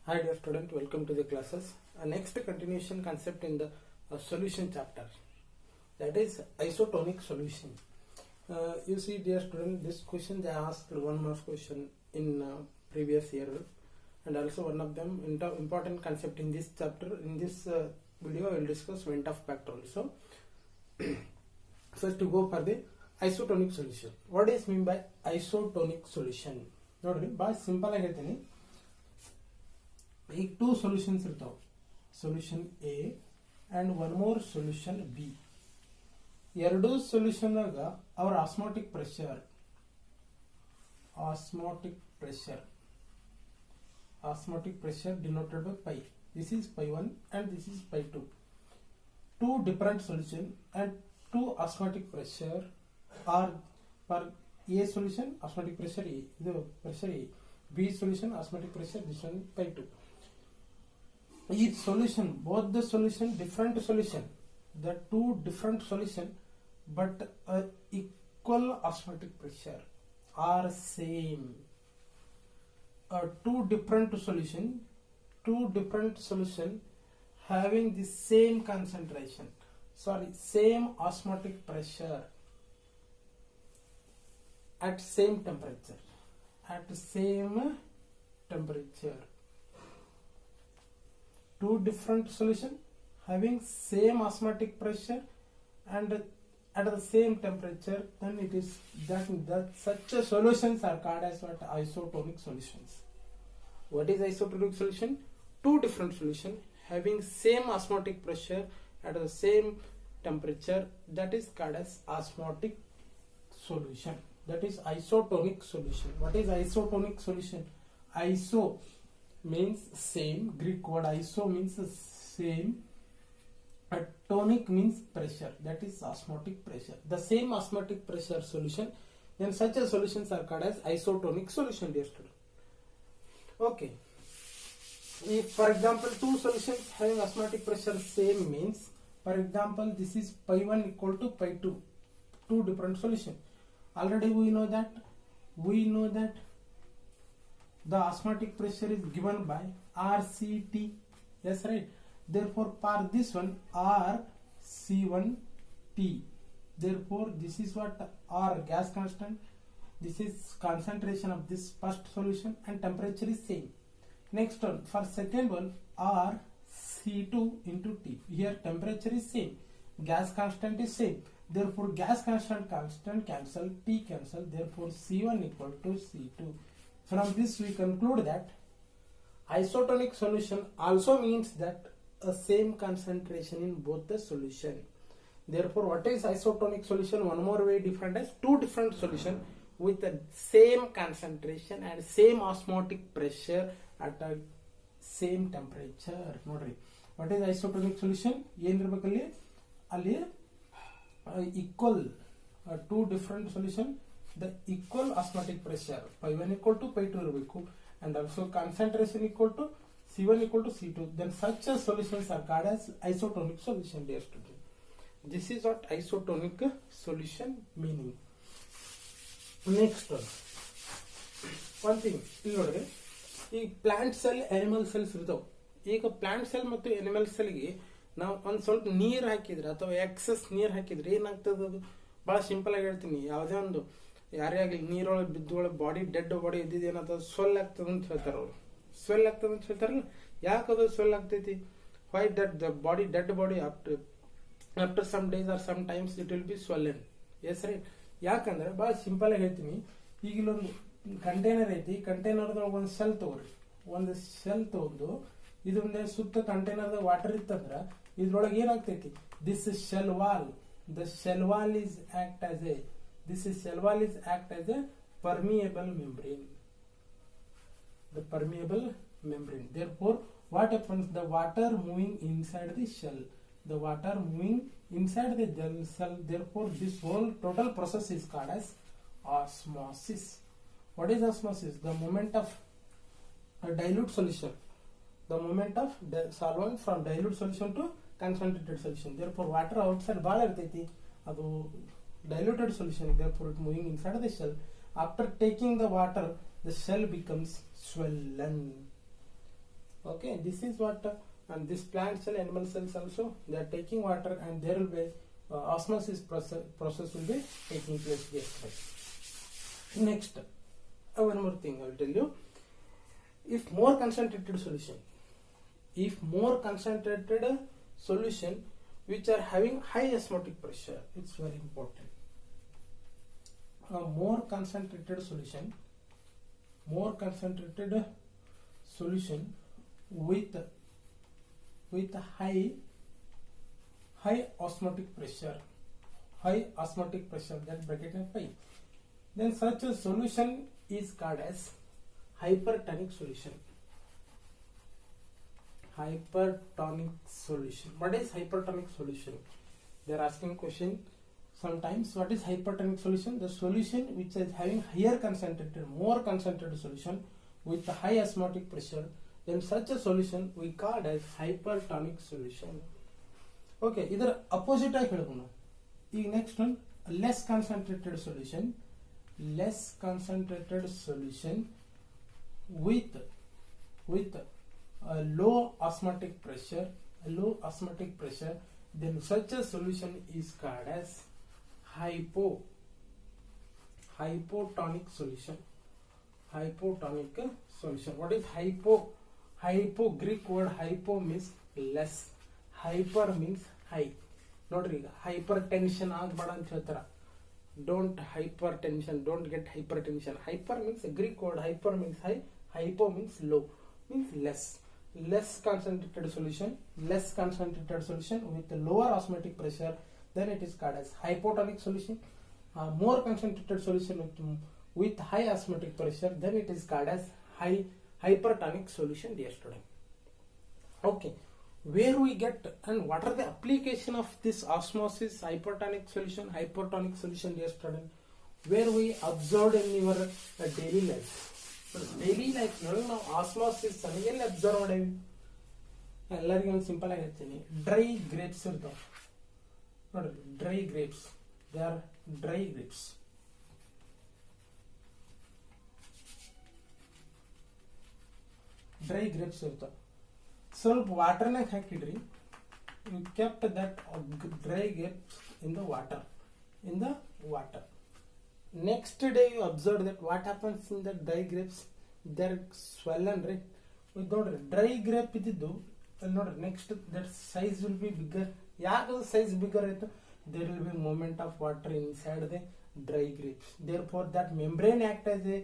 Hi dear student, welcome to the classes. Next continuation concept in the solution chapter, that is isotonic solution. You see dear student, this question they asked one more question in previous year, and also one of them important concept in this chapter. In this video I will discuss Vent-Hoff factor also. First to go for the isotonic solution. What is mean by isotonic solution? ನೋಡ್ರಿ ಭಾಳ simple ಆಗೈತೀನಿ. ಈಗ two solutions ಇರ್ತಾವ, solution A and one more solution B. ಎರಡೂ ಸೊಲ್ಯೂಷನ್ದಾಗ ಅವ್ರ osmotic pressure denoted by pi. This is pi 1 and this is phi 2. Two different solution and two osmotic pressure are for A solution osmotic pressure A, the pressure A. B solution osmotic pressure, this one phi 2. Each solution, both the solution different solution, the two different solution but equal osmotic pressure are same. Two different solution having the same concentration, same osmotic pressure at same temperature. Two different solution having same osmotic pressure and at the same temperature, then it is that such solutions are called as what? Isotonic solutions. What is isotonic solution? Two different solution having same osmotic pressure at the same temperature, that is called as osmotic solution. That is isotonic solution. What is isotonic solution? Iso means same, Greek word iso means same, tonic means pressure, that is osmotic pressure. The same osmotic pressure solution, then such a solutions are called as isotonic solution, dear student. Okay, if for example two solutions having osmotic pressure same means, for example this is pi 1 equal to pi 2, two different solution. Already we know that the osmotic pressure is given by RCT. Yes, right. Therefore, for this one RC1T. Therefore, this is what R gas constant. This is concentration of this first solution and temperature is same. Next one, for second one RC2 into T. Here temperature is same, gas constant is same. Therefore, gas constant cancel, T cancel. Therefore, C1 equal to C2. From this we conclude that isotonic solution also means that a same concentration in both the solution. Therefore, what is isotonic solution? One more way defined as two different solution with the same concentration and same osmotic pressure at a same temperature. Nodri, what is isotonic solution? ಏನಿರಬೇಕಲ್ಲಿ ಅಲ್ಲಿ equal two different solution, the equal osmotic pressure pi 1 equal to pi 2 ಇರಬೇಕು, and also concentration equal to C1 equal to C2. Then such a solutions are called as isotonic solution, dear student. This is what isotonic solution meaning. Next one thing ಇಲ್ಲಿ ನೋಡ್ರಿ, ಈ plant cell animal cells ಇರ್ತಾವ. ಈಗ plant cell ಮತ್ತು animal ಸೆಲ್ಗೆ ನಾವು ಒಂದು ಸ್ವಲ್ಪ ನೀರು ಹಾಕಿದ್ರೆ ಅಥವಾ ಎಕ್ಸಸ್ ನೀರು ಹಾಕಿದ್ರೆ ಏನಾಗ್ತದೆ? ಅದು ಭಾಳ ಸಿಂಪಲ್ ಆಗಿ ಹೇಳ್ತೀನಿ. ಯಾವುದೇ ಒಂದು ಯಾರೇ ಆಗಲಿ ನೀರೊಳಗೆ ಬಿದ್ದೊಳಗೆ ಬಾಡಿ ಡೆಡ್ ಬಾಡಿ ಇದ್ದಿದ್ದು ಏನಾಗ್ತದೆ? ಸ್ವೆಲ್ ಆಗ್ತದೆ ಅಂತ ಹೇಳ್ತಾರೆ ಅವರು. ಸ್ವೆಲ್ ಆಗ್ತದೆ ಅಂತ ಹೇಳ್ತಾರಲ್ಲ, ಯಾಕೆ ಅದು ಸ್ವೆಲ್ ಆಗ್ತೈತಿ? Why that the body dead body after some days or some times it will be swollen. Yes right. ಯಾಕಂದ್ರೆ ಭಾಳ ಸಿಂಪಲ್ ಆಗಿ ಹೇಳ್ತೀನಿ. ಈಗ ಇಲ್ಲೊಂದು ಕಂಟೈನರ್ ಐತಿ, ಕಂಟೈನರ್ದೊಳಗೆ ಒಂದು ಶೆಲ್ ತಗೋರಿ. ಒಂದು ಶೆಲ್ ತಗೊಂಡು ಇದೊಂದೇ ಸುತ್ತ ಕಂಟೈನರ್ದಾಗ ವಾಟರ್ ಇತ್ತಂದ್ರೆ ಇದ್ರೊಳಗೆ ಏನಾಗ್ತೈತಿ? This shell wall, the shell wall is act as a permeable membrane. The permeable membrane. Therefore, what happens? The water moving inside the shell. Therefore, this whole total process is called as osmosis. What is osmosis? The movement of a dilute solution. The movement of the solvent from dilute solution to concentrated solution. Therefore, water outside ball irtೈತಿ, ಅದು diluted solution. Therefore, it moving inside the shell. After taking the water, the shell becomes swollen. Okay, this is what and this plant cell, animal cells also, they are taking water, and there will be osmosis process will be taking place yesterday. Next, one more thing I will tell you. If more concentrated solution which are having high osmotic pressure, it's very important. A more concentrated solution with high osmotic pressure, that bracket is 5, then such a solution is called as hypertonic solution. What is hypertonic solution? They are asking question sometimes. What is hypertonic solution? The solution which is having more concentrated solution with high osmotic pressure, then such a solution we call as hypertonic solution. Okay, either opposite ಆಗಿ ಹೇಳೋಣ. ಈಗ next one, less concentrated solution with a low osmotic pressure, then such a solution is called as hypotonic solution. What is hypo? Greek word hypo means less, hyper means high. ನೋಡ್ರಿ, ಈಗ hypertension ಆಗಬೇಡ ಅಂತ ಹೇಳ್ತಾರ. Don't get hypertension. Hyper means Greek word hyper means high, hypo means low, means less concentrated solution with lower osmotic pressure, then it is called as hypotonic solution. More concentrated solution with high osmotic pressure, then it is called as hypertonic solution, dear student. Okay, where we get and what are the application of this osmosis hypertonic solution, dear student? Where we observed in your daily life. ನೊಳಗೆ ನಾವು osmosis ಎಲ್ಲಿ observe ಮಾಡೇವಿ? ಎಲ್ಲರಿಗೂ ಒಂದು simple ಆಗಿ ಹೇಳ್ತೀನಿ. Dry grapes ಇರ್ತಾವ ನೋಡ್ರಿ, ಡ್ರೈ ಗ್ರೇಪ್ಸ್ ಇರ್ತಾವ. ಸ್ವಲ್ಪ ವಾಟರ್ನಾಗ ಹಾಕಿಡ್ರಿ, you kept that dry grapes in the water. Next day you observe that what happens in the dry grapes, they're swollen, right? ನೋಡ್ರಿ, ಡ್ರೈ ಗ್ರೇಪ್ ಇದ್ದಿದ್ದು ನೋಡ್ರಿ, next that size will be bigger. ಯಾಕೆ size bigger ಆಯ್ತು? There will be movement of water inside the dry grapes. therefore that membrane act as a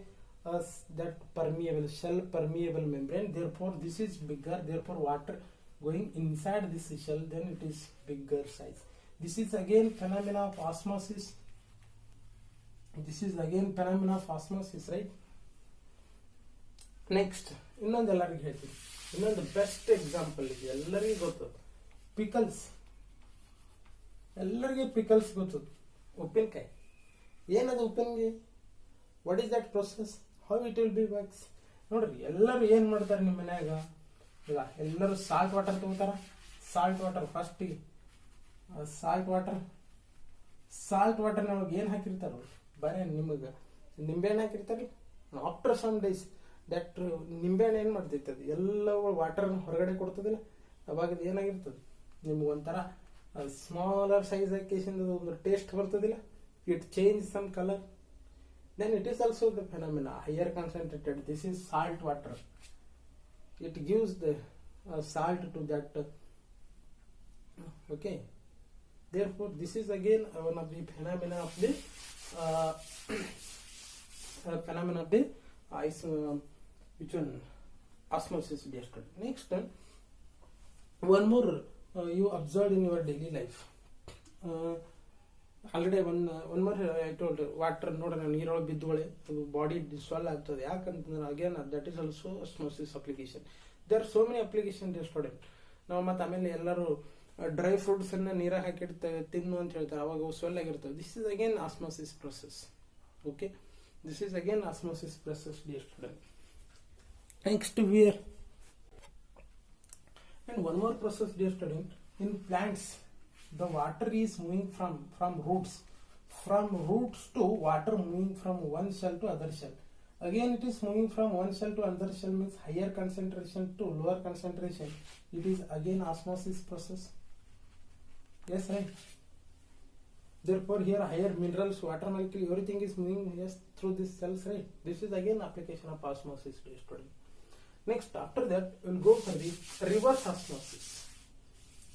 that permeable shell permeable membrane. therefore this is bigger, therefore water going inside this shell, then it is bigger size. This is again phenomena of osmosis. Right? Next, ಇನ್ನೊಂದು ಎಲ್ಲರಿಗೂ ಹೇಳ್ತೀನಿ, ಇನ್ನೊಂದು best example ಇದೆ, ಎಲ್ಲರಿಗೂ ಗೊತ್ತು, pickles. ಎಲ್ಲರಿಗೆ pickles ಗೊತ್ತು. ಉಪ್ಪಿನಕಾಯಿ ಏನದು? ಉಪ್ಪಿನಕಾಯಿ what is that process? How it will B works? ನೋಡ್ರಿ, ಎಲ್ಲರೂ ಏನ್ ಮಾಡ್ತಾರೆ ನಿಮ್ಮ ಮನ್ಯಾಗ? ಈಗ ಎಲ್ಲರೂ ಸಾಲ್ಟ್ ವಾಟರ್ ತಗೋತಾರ. ಫಸ್ಟಿಗೆ ಸಾಲ್ಟ್ ವಾಟರ್ ಒಳಗೆ ಏನ್ ಹಾಕಿರ್ತಾರ? ಬರೇ ನಿಮಗೆ ನಿಂಬೆಹಣ್ಣು ಹಾಕಿರ್ತಾರೆ. ಆಫ್ಟರ್ ಸಮ್ ಡೇಸ್ ದಟ್ ನಿಂಬೆಹಣ್ಣು ಏನು ಮಾಡ್ತಿರ್ತದೆ, ಎಲ್ಲ ವಾಟರ್ ಹೊರಗಡೆ ಕೊಡ್ತದಿಲ್ಲ, ಅವಾಗ ಅದು ಏನಾಗಿರ್ತದೆ, ನಿಮ್ಗೆ ಒಂಥರ ಸ್ಮಾಲರ್ ಸೈಜ್ ಹಾಕಿಸಿಂದ ಒಂದು ಟೇಸ್ಟ್ ಬರ್ತದಿಲ್ಲ, it change some colour. Then it is also the phenomena higher concentrated. This is salt water. It gives the salt to that. Okay, therefore this is again one of the phenomena of the which one? Osmosis. Next, one more you observed in your daily life. Already one more I told, water ನೋಡೋಣ, ನೀರೊಳಗೆ ಬಿದ್ದೊಳೆ body dissolve ಆಗ್ತದೆ. ಯಾಕಂತಂದ್ರೆ again that is also osmosis application. There are so many applications, dear student. ನಾವು ಮತ್ತೆ ಆಮೇಲೆ ಎಲ್ಲರೂ dry fruits ಅನ್ನ ನೀರಾಗ ಹಾಕಿಡ್ತೇವೆ, ತಿನ್ನು ಅಂತ ಹೇಳ್ತಾರೆ, ಅವಾಗ ಸ್ವೆಲ್ ಆಗಿರ್ತವೆ. This is again osmosis process. Okay, this is again osmosis process, dear student. Next we're and one more process, dear student. In plants the water is moving from roots to water moving from one cell to other cell. Again it is moving from one cell to another cell, means higher concentration to lower concentration. It is again osmosis process. Yes, right. Therefore here higher minerals, water molecule, everything is moving just through these cells, right? This is again application of osmosis study. Next, after that we'll go for the reverse osmosis.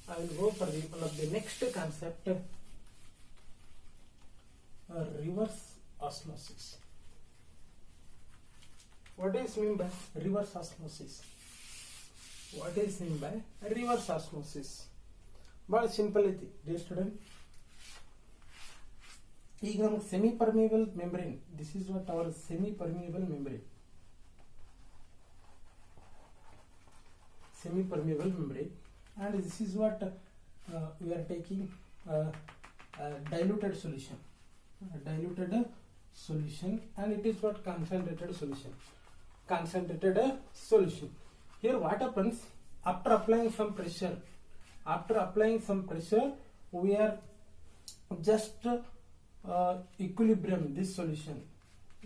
I will go for the one of the next concept, reverse osmosis. What is mean by reverse osmosis? What is mean by reverse osmosis? ಬಹಳ simple ಐತಿ dear student. ಈಗ ನಮಗೆ semi permeable membrane, this is what our semi permeable membrane. Semi permeable membrane, and this is what we are taking diluted solution, and it is what concentrated solution. Here what happens, after applying some pressure, we are just equilibrium this solution.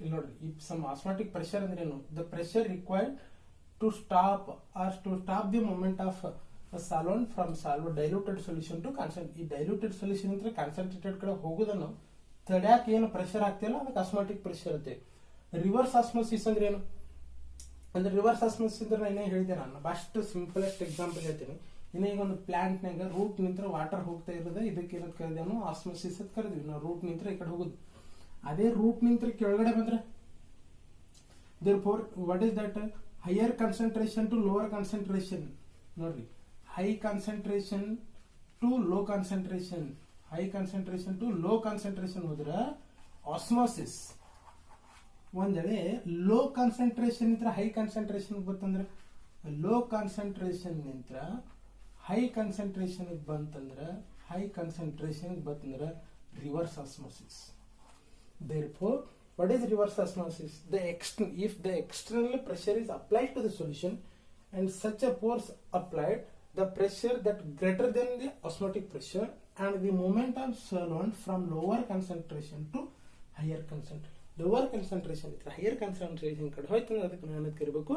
You know, if some osmotic pressure andre the pressure required to stop the movement of a solvent from diluted solution to concentrated. ಈ diluted solution ಅಂದ್ರೆ concentrated ಕಡೆ ಹೋಗೋದನ್ನು ತಡ್ಯಾಕ ಏನು pressure ಆಗ್ತಿಲ್ಲ ಅದಕ್ಕೆ osmotic pressure ಇರುತ್ತೆ. Reverse osmosis ಅಂದ್ರೆ ಏನು ಅಂದ್ರೆ ರಿವರ್ಸ್ ಆಸ್ಮೋಸಿಸ್ ಅಂದ್ರೆ ನಾನು ಹೇಳಿದೆ, ನಾನು ಬಸ್ಟ್ ಸಿಂಪಲೆಸ್ಟ್ ಎಕ್ಸಾಂಪಲ್ ಹೇಳ್ತೀನಿ. ಇನ್ನು ಈಗ ಒಂದು ಪ್ಲಾಂಟ್ ನಾಗ ರೂಟ್ ನಿಂತ್ರ ವಾಟರ್ ಹೋಗ್ತಾ ಇರೋದು, ಇದಕ್ಕೆ ಏನಂತ ಕರೆದೇನು ಆಸ್ಮೋಸಿಸ್ ಅಂತ ಕರೆದಿವಿ ನಾವು. ರೂಟ್ ನಿಂತ್ರ ಈ ಕಡೆ ಹೋಗುದು, ಅದೇ ರೂಟ್ ನಿಂತ್ರ ಕೆಳಗಡೆ ಬಂದ್ರೆ therefore what is that, higher concentration to lower concentration. Nodri, high concentration to low concentration ಹೋದ್ರೆ osmosis. ಒಂದ್ ವೇಳೆ ಲೋ ಕಾನ್ಸಂಟ್ರೇಷನ್ ಇದ್ರೆ ಹೈ ಕಾನ್ಸಂಟ್ರೇಷನ್ ಬಂತಂದ್ರೆ, ಲೋ ಕಾನ್ಸಂಟ್ರೇಷನ್ ನಿಂತ್ರ ಹೈ ಕಾನ್ಸಂಟ್ರೇಷನ್ ಬಂತಂದ್ರೆ reverse osmosis. Therefore what is reverse osmosis? If the external pressure is applied to the solution and such a force applied, the pressure that greater than the osmotic pressure and the movement of solvent from lower concentration to higher concentration. Lower concentration is higher concentration ಕಡೆ ಹೋಯ್ತು, ಅದಕ್ಕೆ ನಾನು ಕರಿಬೇಕು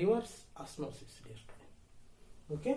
reverse osmosis. Okay.